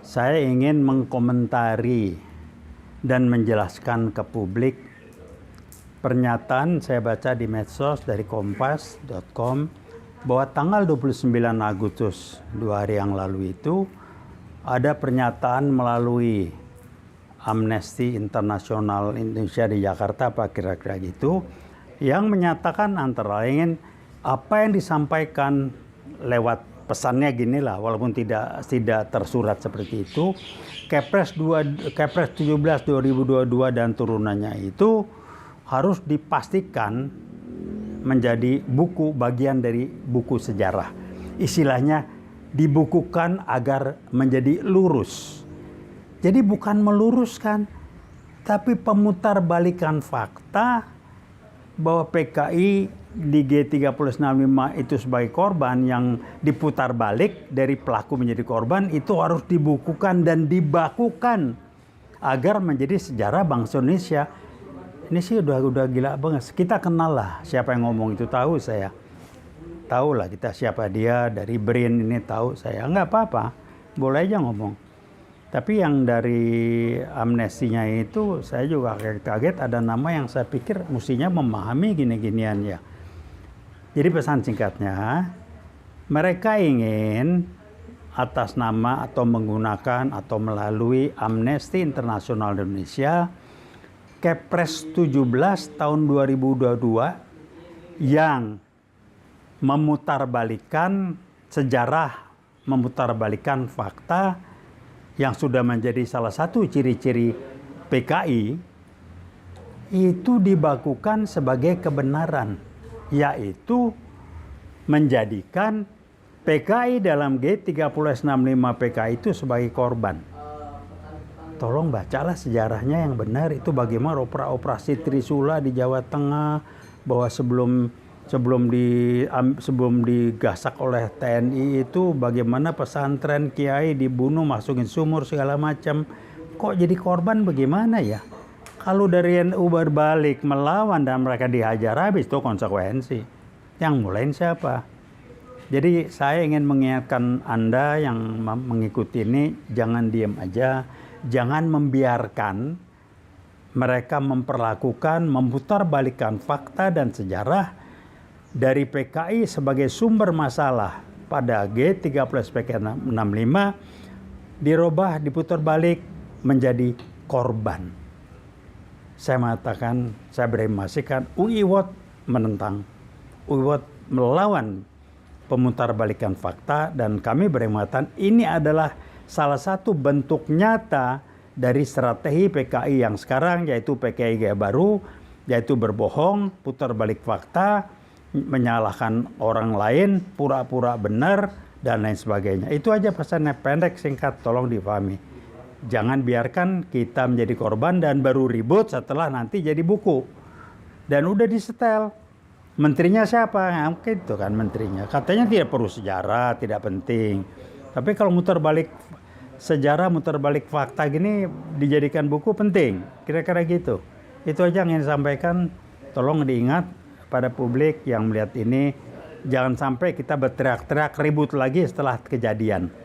Saya ingin mengkomentari dan menjelaskan ke publik pernyataan saya baca di medsos dari kompas.com bahwa tanggal 29 Agustus 2 hari yang lalu itu ada pernyataan melalui Amnesty International Indonesia di Jakarta, apa kira-kira gitu, yang menyatakan antara lain apa yang disampaikan lewat pesannya ginilah, walaupun tidak tersurat seperti itu. Kepres 17 2022 dan turunannya itu harus dipastikan menjadi buku, bagian dari buku sejarah. Istilahnya dibukukan agar menjadi lurus. Jadi bukan meluruskan, tapi pemutarbalikan fakta bahwa PKI di G3065 itu sebagai korban yang diputar balik dari pelaku menjadi korban, itu harus dibukukan dan dibakukan agar menjadi sejarah bangsa Indonesia. Ini sih udah gila banget. Kita kenal lah siapa yang ngomong itu, tahu saya. Tahu lah kita siapa dia, dari BRIN ini tahu saya. Nggak apa-apa, boleh aja ngomong. Tapi yang dari amnestinya itu saya juga kaget, ada nama yang saya pikir mestinya memahami gini-ginian ya. Jadi pesan singkatnya, mereka ingin atas nama atau menggunakan atau melalui Amnesty International Indonesia Kepres 17 tahun 2022 yang memutarbalikkan sejarah, memutarbalikkan fakta yang sudah menjadi salah satu ciri-ciri PKI itu dibakukan sebagai kebenaran, yaitu menjadikan PKI dalam G3065 PKI itu sebagai korban. Tolong bacalah sejarahnya yang benar, itu bagaimana operasi Trisula di Jawa Tengah, bahwa sebelum digasak oleh TNI itu bagaimana pesantren kiai dibunuh, masukin sumur segala macam. Kok jadi korban bagaimana ya? Kalau dari NU berbalik melawan dan mereka dihajar habis, itu konsekuensi. Yang mulain siapa? Jadi saya ingin mengingatkan Anda yang mengikuti ini, jangan diam aja, jangan membiarkan mereka memperlakukan, memutarbalikkan fakta dan sejarah dari PKI sebagai sumber masalah pada G3065 dirubah, diputar balik menjadi korban. Saya mengatakan, saya berinformasikan, UIWOT menentang, UIWOT melawan pemutarbalikan fakta, dan kami berinformasikan ini adalah salah satu bentuk nyata dari strategi PKI yang sekarang, yaitu PKI gaya baru, yaitu berbohong, putar balik fakta, menyalahkan orang lain, pura-pura benar, dan lain sebagainya. Itu aja pesannya, pendek, singkat, tolong dipahami. Jangan biarkan kita menjadi korban dan baru ribut setelah nanti jadi buku. Dan udah disetel. Menterinya siapa? Nah, mungkin itu kan menterinya. Katanya tidak perlu sejarah, tidak penting. Tapi kalau muter balik sejarah, muter balik fakta gini dijadikan buku penting. Kira-kira gitu. Itu aja yang ingin disampaikan. Tolong diingat pada publik yang melihat ini, jangan sampai kita berteriak-teriak ribut lagi setelah kejadian.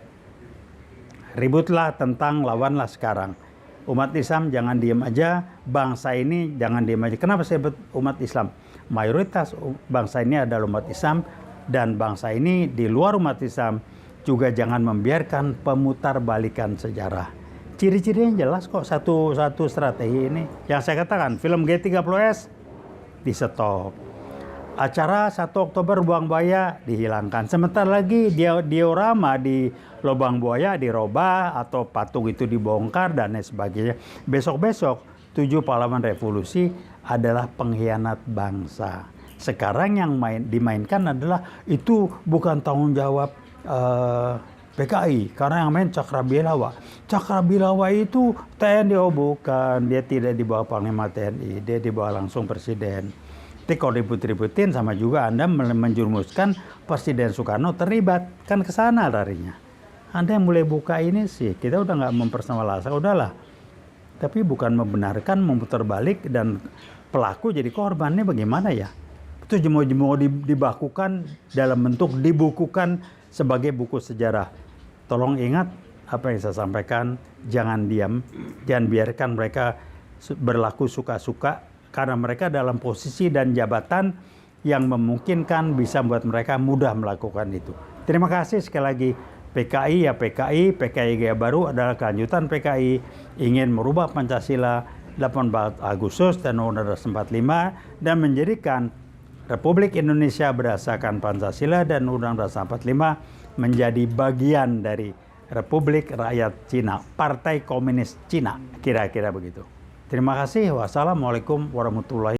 Ributlah tentang, lawanlah sekarang. Umat Islam jangan diam aja, bangsa ini jangan diam aja. Kenapa saya sebut umat Islam? Mayoritas bangsa ini adalah umat Islam, dan bangsa ini di luar umat Islam juga jangan membiarkan pemutarbalikan sejarah. Ciri-cirinya jelas kok, satu strategi ini. Yang saya katakan, film G30S di-stop. Acara 1 Oktober Lubang Buaya dihilangkan. Sebentar lagi diorama di Lubang Buaya dirubah atau patung itu dibongkar dan lain sebagainya. Besok-besok 7 pahlawan revolusi adalah pengkhianat bangsa. Sekarang yang dimainkan adalah itu bukan tanggung jawab PKI, karena yang main Cakrabilawa. Cakrabilawa itu TNI, oh bukan, dia tidak dibawa Panglima TNI, dia dibawa langsung Presiden. Tapi kalau ribut-ributin sama juga Anda menjurumuskan Presiden Soekarno terlibat, kan ke sana larinya. Anda yang mulai buka ini sih, kita udah nggak mempersamakan, udahlah. Tapi bukan membenarkan, memutar balik, dan pelaku jadi korbannya bagaimana ya? Itu mau dibakukan dalam bentuk dibukukan sebagai buku sejarah. Tolong ingat, apa yang saya sampaikan, jangan diam, jangan biarkan mereka berlaku suka-suka, karena mereka dalam posisi dan jabatan yang memungkinkan bisa membuat mereka mudah melakukan itu. Terima kasih sekali lagi. PKI ya PKI Gaya Baru adalah kelanjutan PKI, ingin merubah Pancasila 18 Agustus dan Undang-Undang 45 dan menjadikan Republik Indonesia berdasarkan Pancasila dan Undang-Undang 45 menjadi bagian dari Republik Rakyat Cina, Partai Komunis Cina, kira-kira begitu. Terima kasih. Wassalamualaikum warahmatullahi